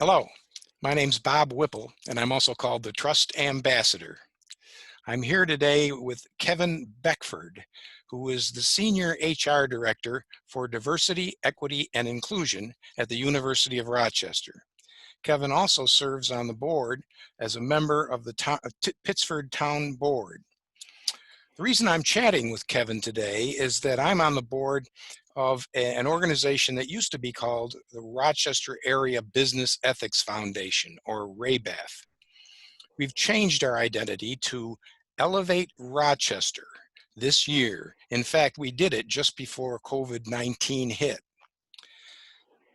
Hello, my name's Bob Whipple, and I'm also called the Trust Ambassador. I'm here today with Kevin Beckford, who is the Senior HR Director for Diversity, Equity, and Inclusion at the University of Rochester. Kevin also serves on the board as a member of the Pittsford Town Board. The reason I'm chatting with Kevin today is that I'm on the board of an organization that used to be called the Rochester Area Business Ethics Foundation, or RABEF. We've changed our identity to Elevate Rochester this year. In fact, we did it just before COVID-19 hit.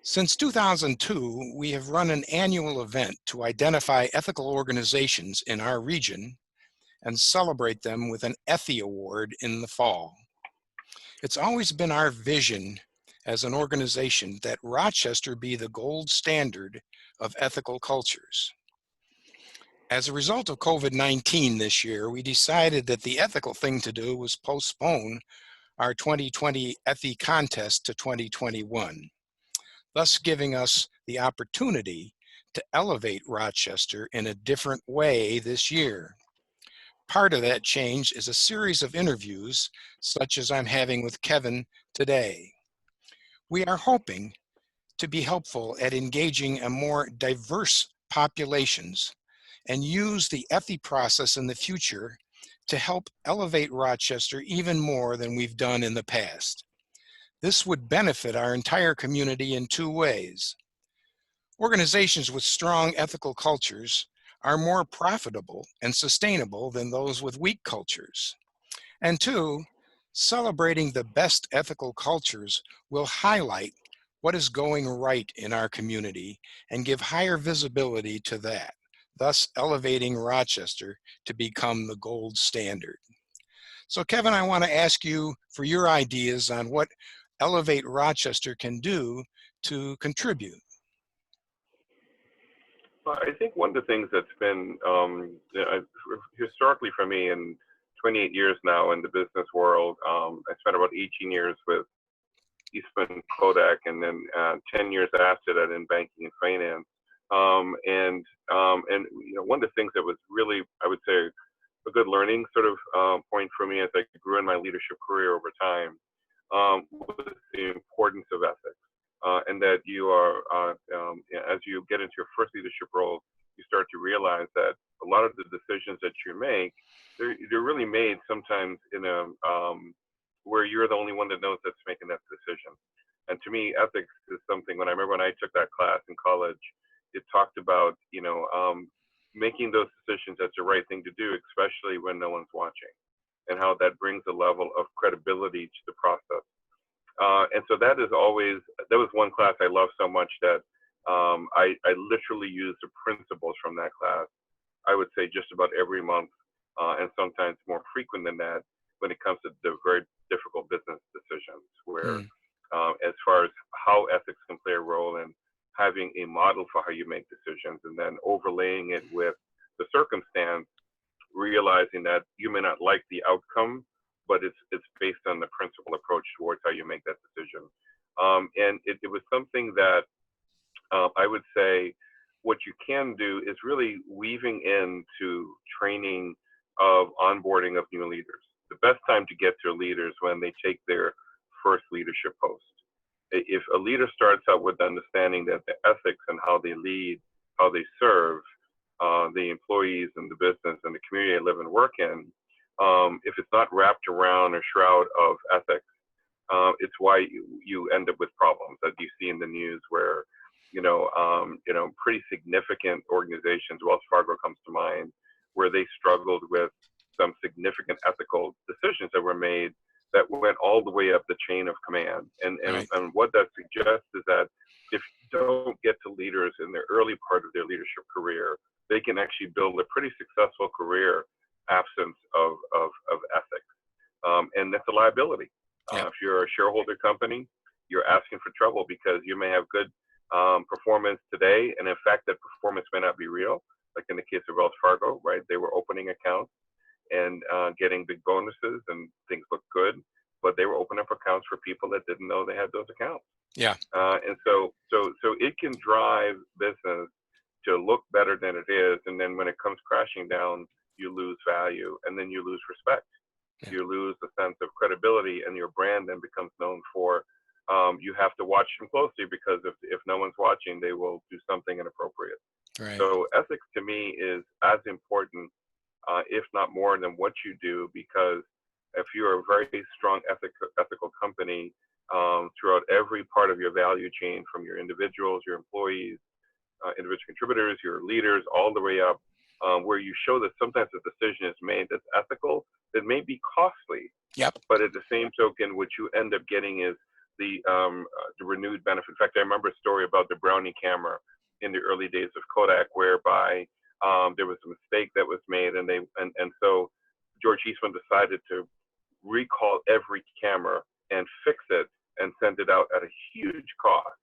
Since 2002, we have run an annual event to identify ethical organizations in our region and celebrate them with an Effie Award in the fall. It's always been our vision as an organization that Rochester be the gold standard of ethical cultures. As a result of COVID-19 this year, we decided that the ethical thing to do was postpone our 2020 Effie contest to 2021, thus giving us the opportunity to elevate Rochester in a different way this year. Part of that change is a series of interviews, such as I'm having with Kevin today. We are hoping to be helpful at engaging a more diverse populations and use the Effie process in the future to help elevate Rochester even more than we've done in the past. This would benefit our entire community in two ways. Organizations with strong ethical cultures are more profitable and sustainable than those with weak cultures. And two, celebrating the best ethical cultures will highlight what is going right in our community and give higher visibility to that, thus elevating Rochester to become the gold standard. So Kevin, I want to ask you for your ideas on what Elevate Rochester can do to contribute. Well, I think one of the things that's been historically for me in 28 years now in the business world, I spent about 18 years with Eastman Kodak, and then 10 years after that in banking and finance. And one of the things that was really, I would say, a good learning sort of point for me as I grew in my leadership career over time was the importance of ethics. And that you are, as you get into your first leadership role, you start to realize that a lot of the decisions that you make, they're really made sometimes in a where you're the only one that knows that's making that decision. And to me, ethics is something. When I took that class in college, it talked about making those decisions that's the right thing to do, especially when no one's watching, and how that brings a level of credibility to the process. And so that was one class I loved so much that I literally used the principles from that class, I would say just about every month, and sometimes more frequent than that when it comes to the very difficult business decisions where as far as how ethics can play a role in having a model for how you make decisions and then overlaying it with the circumstance, realizing that you may not like the outcome, but it's based on the principle approach towards how you make that decision. And it was something that I would say what you can do is really weaving into training of onboarding of new leaders. The best time to get to a leader is when they take their first leadership post. If a leader starts out with understanding that the ethics and how they lead, how they serve the employees and the business and the community they live and work in, if it's not wrapped around a shroud of ethics, it's why you end up with problems that you see in the news where, pretty significant organizations, Wells Fargo comes to mind, where they struggled with some significant ethical decisions that were made that went all the way up the chain of command. And what that suggests is that if you don't get to leaders in the early part of their leadership career, they can actually build a pretty successful career absence of ethics. And that's a liability. If you're a shareholder company, you're asking for trouble because you may have good performance today, and in fact, that performance may not be real. Like in the case of Wells Fargo, right? They were opening accounts and getting big bonuses, and things looked good, but they were opening up accounts for people that didn't know they had those accounts. Yeah. And so So it can drive business to look better than it is, and then when it comes crashing down, you lose value, and then you lose respect. Yeah. You lose a sense of credibility, and your brand then becomes known for. You have to watch them closely, because if no one's watching, they will do something inappropriate. Right. So ethics to me is as important, if not more, than what you do, because if you're a very strong ethical company, throughout every part of your value chain, from your individuals, your employees, individual contributors, your leaders, all the way up, where you show that sometimes a decision is made that's ethical, that may be costly, Yep. but at the same token, what you end up getting is the renewed benefit. In fact, I remember a story about the Brownie camera in the early days of Kodak, whereby there was a mistake that was made, and so George Eastman decided to recall every camera and fix it and send it out at a huge cost.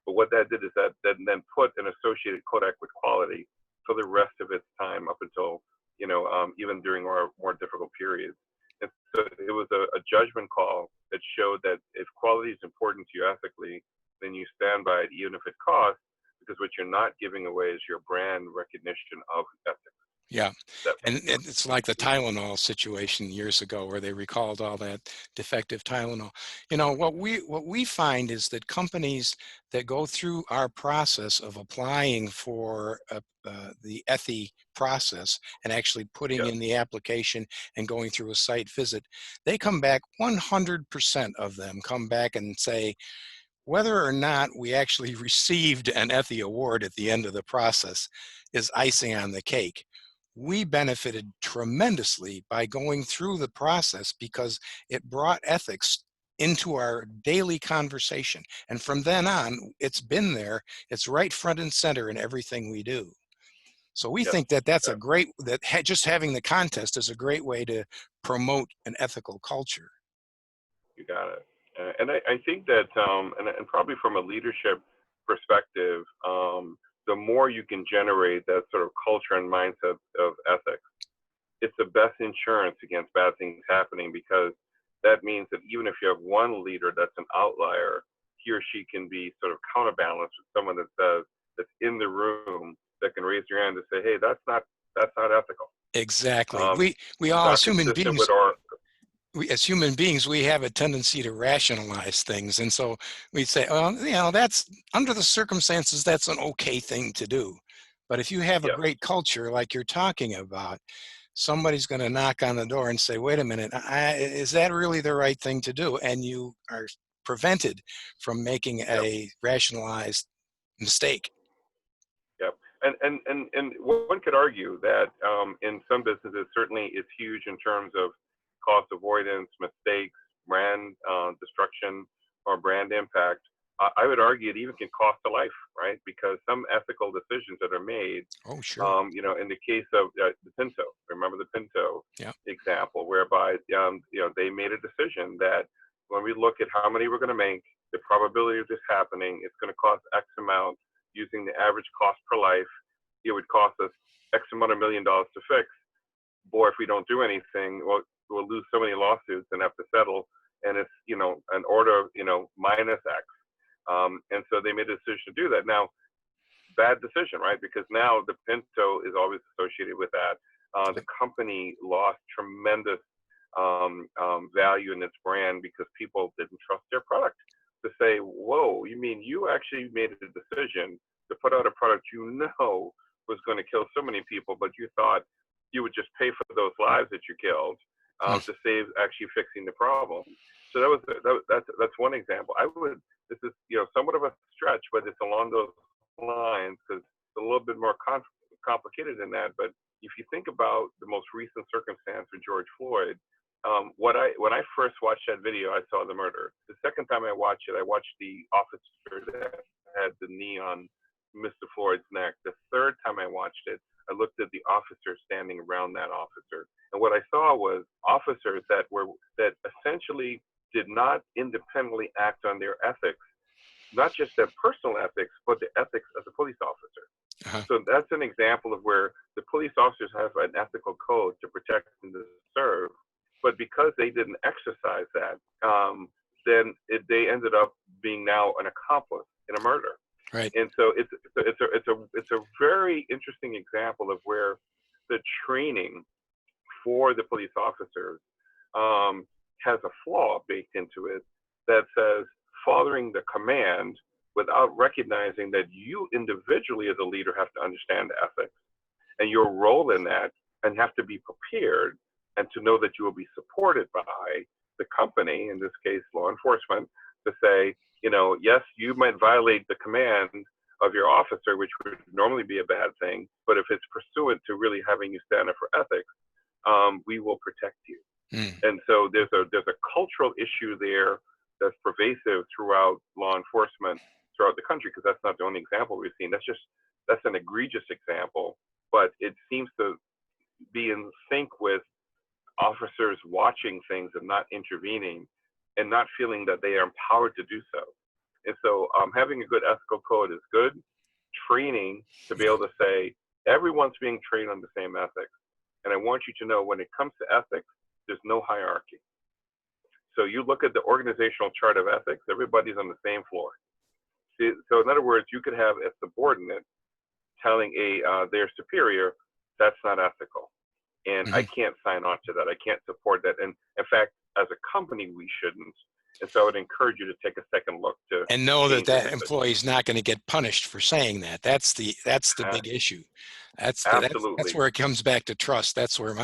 But what that did is that then put an associated Kodak with quality for the rest of its time, up until, even during our more difficult periods. And so it was a judgment call that showed that if quality is important to you ethically, then you stand by it, even if it costs, because what you're not giving away is your brand recognition of ethics. Yeah. And it's like the Tylenol situation years ago, where they recalled all that defective Tylenol. What we find is that companies that go through our process of applying for the ETHI process, and actually putting in the application and going through a site visit, they come back, 100% of them come back and say, whether or not we actually received an ETHI award at the end of the process is icing on the cake. We benefited tremendously by going through the process, because it brought ethics into our daily conversation. And from then on, it's been there. It's right front and center in everything we do. So we think that that's a great, just having the contest is a great way to promote an ethical culture. You got it. And I think that, and probably from a leadership perspective, the more you can generate that sort of culture and mindset of ethics, it's the best insurance against bad things happening, because that means that even if you have one leader that's an outlier, he or she can be sort of counterbalanced with someone that's in the room, that can raise your hand and say, hey, that's not ethical. Exactly. We all, as human beings, as human beings, we have a tendency to rationalize things. And so we say, well, that's, under the circumstances, that's an okay thing to do. But if you have a great culture like you're talking about, somebody's going to knock on the door and say, wait a minute, is that really the right thing to do? And you are prevented from making a rationalized mistake. Yep. And one could argue that in some businesses, certainly it's huge in terms of cost avoidance, mistakes, brand destruction, or brand impact. I would argue it even can cost a life, right? Because some ethical decisions that are made, in the case of the Pinto, remember the Pinto example, whereby, they made a decision that when we look at how many we're going to make, the probability of this happening, it's going to cost X amount using the average cost per life. It would cost us X amount of $1 million to fix. Boy, if we don't do anything, we'll lose so many lawsuits and have to settle. And it's, an order, minus X. And so they made a decision to do that. Now, bad decision, right? Because now the Pinto is always associated with that. The company lost tremendous value in its brand, because people didn't trust their product. To say, whoa, you mean you actually made a decision to put out a product was going to kill so many people, but you thought you would just pay for those lives that you killed to save actually fixing the problem. So that's one example. This is somewhat of a stretch, but it's along those lines, because it's a little bit more complicated than that. But if you think about the most recent circumstance with George Floyd, when I first watched that video, I saw the murder. The second time I watched it, I watched the officer that had the knee on Mr. Floyd's neck. The third time I watched it, I looked at the officers standing around that officer. And what I saw was officers that essentially did not independently act on their ethics, not just their personal ethics, but the ethics of the police officer. So that's an example of where the police officers have an ethical code to protect and to serve, but because they didn't exercise that, then they ended up being now an accomplice in a murder. Right. And so it's a very interesting example of where the training for the police officers has a flaw baked into it that says following the command without recognizing that you individually as a leader have to understand ethics and your role in that, and have to be prepared and to know that you will be supported by the company, in this case law enforcement, to say, yes, you might violate the command of your officer, which would normally be a bad thing, but if it's pursuant to really having you stand up for ethics, we will protect you. Mm. And so there's a cultural issue there that's pervasive throughout law enforcement throughout the country, because that's not the only example we've seen. That's an egregious example, but it seems to be in sync with officers watching things and not intervening and not feeling that they are empowered to do so. And so having a good ethical code is good. Training to be able to say, everyone's being trained on the same ethics. And I want you to know when it comes to ethics, there's no hierarchy. So you look at the organizational chart of ethics, everybody's on the same floor. So in other words, you could have a subordinate telling their superior, that's not ethical. And I can't sign on to that. I can't support that. And in fact, as a company, we shouldn't. And so I would encourage you to take a second look to And know that that employee is not going to get punished for saying that. That's the big issue. That's absolutely where it comes back to trust. That's where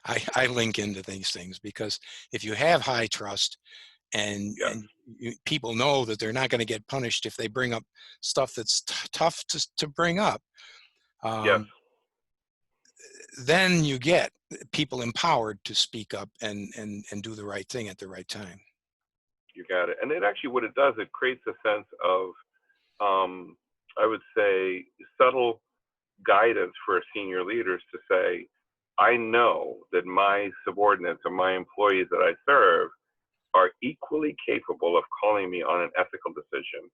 I link into these things, because if you have high trust and people know that they're not going to get punished if they bring up stuff that's tough to bring up, yes. then you get people empowered to speak up and do the right thing at the right time. You got it. And it actually, what it does, it creates a sense of, I would say, subtle guidance for senior leaders to say, I know that my subordinates or my employees that I serve are equally capable of calling me on an ethical decision.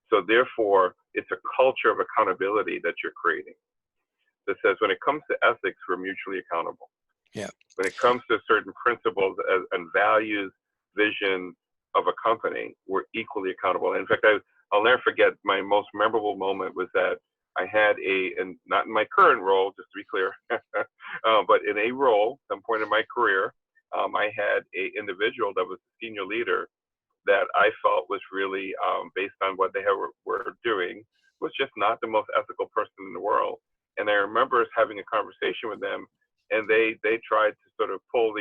So therefore, it's a culture of accountability that you're creating that says when it comes to ethics, we're mutually accountable. Yeah. When it comes to certain principles and values, vision of a company, we're equally accountable. In fact, I'll never forget my most memorable moment was that I had and not in my current role, just to be clear, but in a role, some point in my career, I had an individual that was a senior leader that I felt was really, based on what they were doing, was just not the most ethical person in the world. And I remember us having a conversation with them, and they tried to sort of pull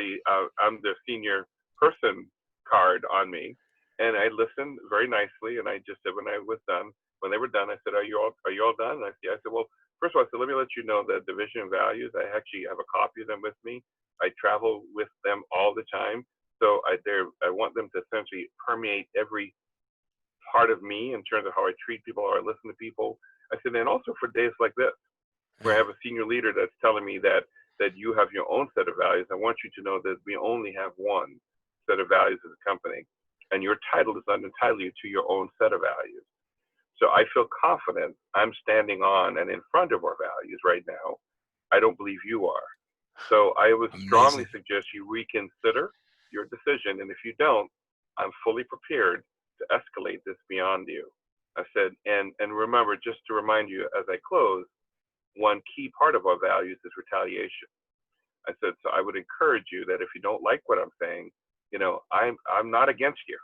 I'm the senior person card on me. And I listened very nicely, and I just said when they were done, I said, are you all done? And I said, well, first of all, I said, let me let you know that the vision and values, I actually have a copy of them with me. I travel with them all the time. So I want them to essentially permeate every part of me in terms of how I treat people, how I listen to people. I said, and also for days like this, where I have a senior leader that's telling me that you have your own set of values, I want you to know that we only have one set of values as a company, and your title does not entitle you to your own set of values. So I feel confident I'm standing on and in front of our values right now. I don't believe you are. So I would strongly suggest you reconsider your decision, and if you don't, I'm fully prepared to escalate this beyond you. I said, and remember, just to remind you as I close, one key part of our values is retaliation. I said, so I would encourage you that if you don't like what I'm saying, I'm not against you.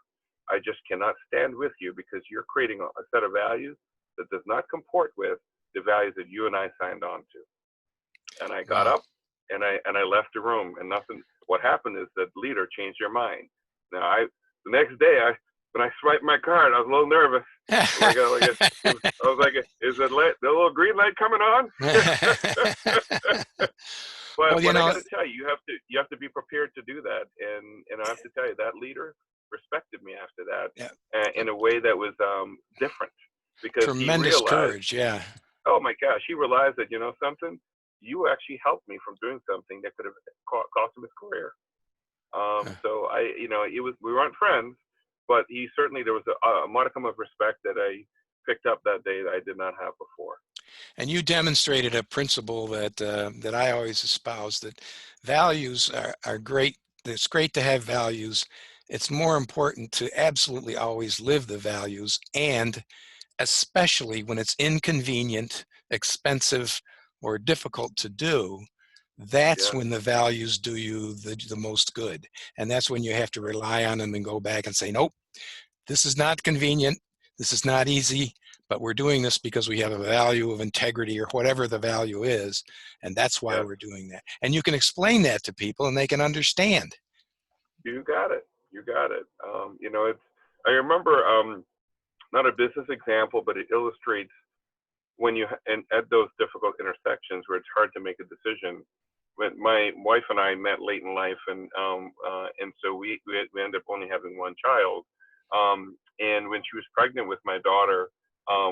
I just cannot stand with you because you're creating a set of values that does not comport with the values that you and I signed on to. And I got up and I left the room, and nothing. What happened is that leader changed their mind. Now the next day when I swiped my card, I was a little nervous. I was like, is the little green light coming on? But I got to tell you, you have to be prepared to do that, and I have to tell you that leader respected me after that, in a way that was different, because tremendous he realized, courage. Yeah. Oh my gosh, he realized that something. You actually helped me from doing something that could have cost him his career. So we weren't friends, but there was a modicum of respect that I picked up that day that I did not have before. And you demonstrated a principle that I always espouse, that values are great. It's great to have values. It's more important to absolutely always live the values and especially when it's inconvenient, expensive, or difficult to do, that's Yeah. when the values do you the most good. And that's when you have to rely on them and go back and say, nope, this is not convenient, this is not easy, but we're doing this because we have a value of integrity or whatever the value is, and that's why Yes. we're doing that. And you can explain that to people and they can understand. You got it. You got it. It's. I remember not a business example, but it illustrates when and at those difficult intersections where it's hard to make a decision. When my wife and I met late in life, and so we ended up only having one child. And when she was pregnant with my daughter,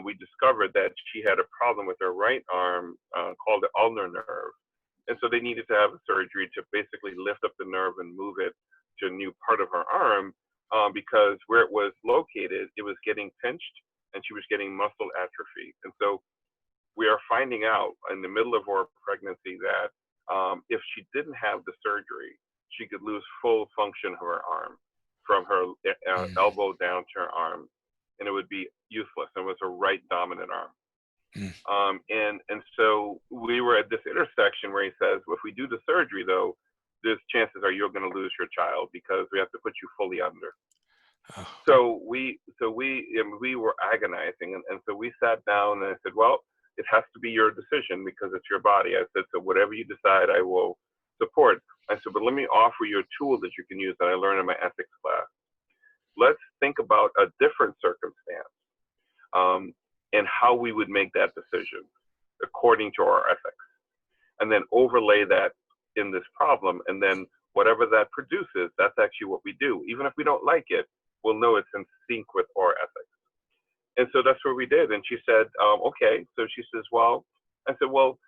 we discovered that she had a problem with her right arm called the ulnar nerve, and so they needed to have a surgery to basically lift up the nerve and move it to a new part of her arm, because where it was located, it was getting pinched and she was getting muscle atrophy. And so we are finding out in the middle of our pregnancy that if she didn't have the surgery, she could lose full function of her arm from her Mm, elbow down to her arm, and it would be useless. It was her right dominant arm. mm, And so we were at this intersection where he says, well, if we do the surgery, though, there's chances are you're going to lose your child because we have to put you fully under. oh, So we were agonizing, and so we sat down and I said, well, it has to be your decision because it's your body. I said, so whatever you decide, I will support. I said, but let me offer you a tool that you can use that I learned in my ethics class. Let's think about a different circumstance, um, and how we would make that decision according to our ethics, and then overlay that in this problem, and then whatever that produces, that's actually what we do. Even if we don't like it, we'll know it's in sync with our ethics. And so that's what we did. And she said, okay. So she says, well, I said, well,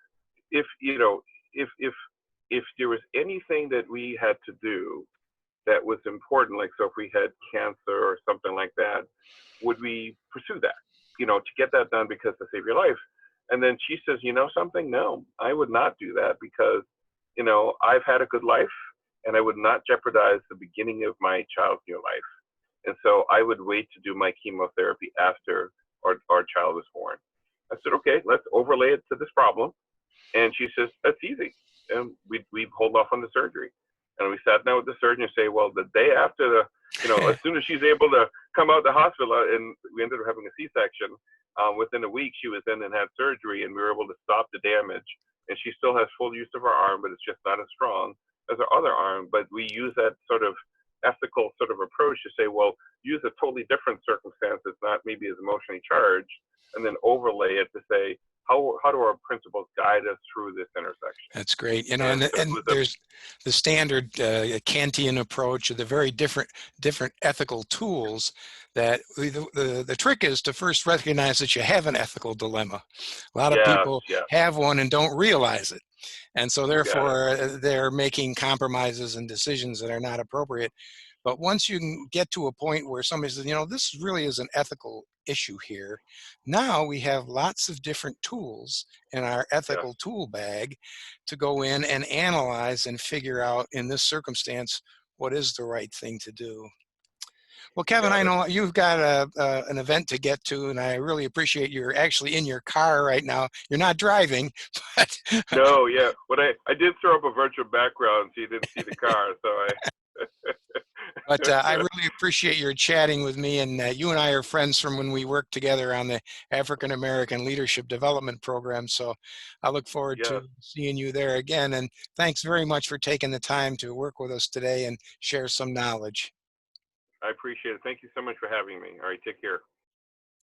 if you know, if there was anything that we had to do that was important, like so if we had cancer or something like that, would we pursue that? To get that done because to save your life. And then she says, you know something? No, I would not do that because, I've had a good life and I would not jeopardize the beginning of my child's new life. And so I would wait to do my chemotherapy after our child was born. I said, okay, let's overlay it to this problem. And she says, that's easy. And we hold off on the surgery. And we sat down with the surgeon and say, well, the day after as soon as she's able to come out of the hospital, and we ended up having a C-section, within a week she was in and had surgery, and we were able to stop the damage. And she still has full use of her arm, but it's just not as strong as her other arm. But we use that sort of ethical sort of approach to say, well, use a totally different circumstance that's not maybe as emotionally charged, and then overlay it to say, how do our principles guide us through this intersection? that's great. And so it And was there's the standard Kantian approach, or the very different ethical tools. That the trick is to first recognize that you have an ethical dilemma. A lot of yes, people yes, have one and don't realize it. And so you got it. therefore they're making compromises and decisions that are not appropriate. But once you can get to a point where somebody says, this really is an ethical issue here, now we have lots of different tools in our Yes, ethical tool bag to go in and analyze and figure out in this circumstance what is the right thing to do. Well, you Kevin, got I it. know you've got an event to get to, and I really appreciate you're actually in your car right now. You're not driving, but No, yeah. But I did throw up a virtual background so you didn't see the car. So I. I really appreciate your chatting with me. And you and I are friends from when we worked together on the African American Leadership Development Program. So I look forward Yes, to seeing you there again. And thanks very much for taking the time to work with us today and share some knowledge. I appreciate it. Thank you so much for having me. All right, take care.